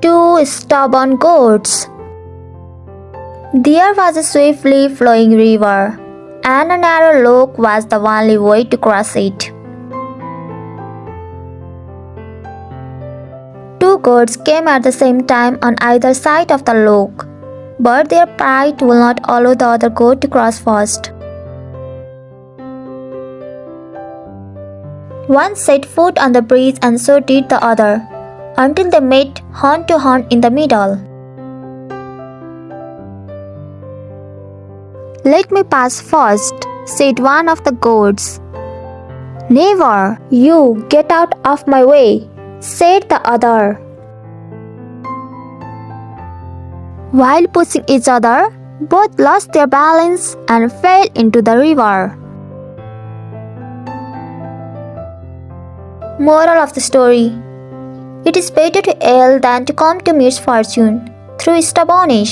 Two stubborn goats. There was a swiftly flowing river, and a narrow lock was the only way to cross it. Two goats came at the same time on either side of the lock, but their pride would not allow the other goat to cross first. One set foot on the bridge and so did the other, until they met horn to horn in the middle. "Let me pass first," said one of the goats. "Never! You get out of my way," said the other. While pushing each other, both lost their balance and fell into the river. Moral of the story: it is better to err than to come to misfortune through stubbornness.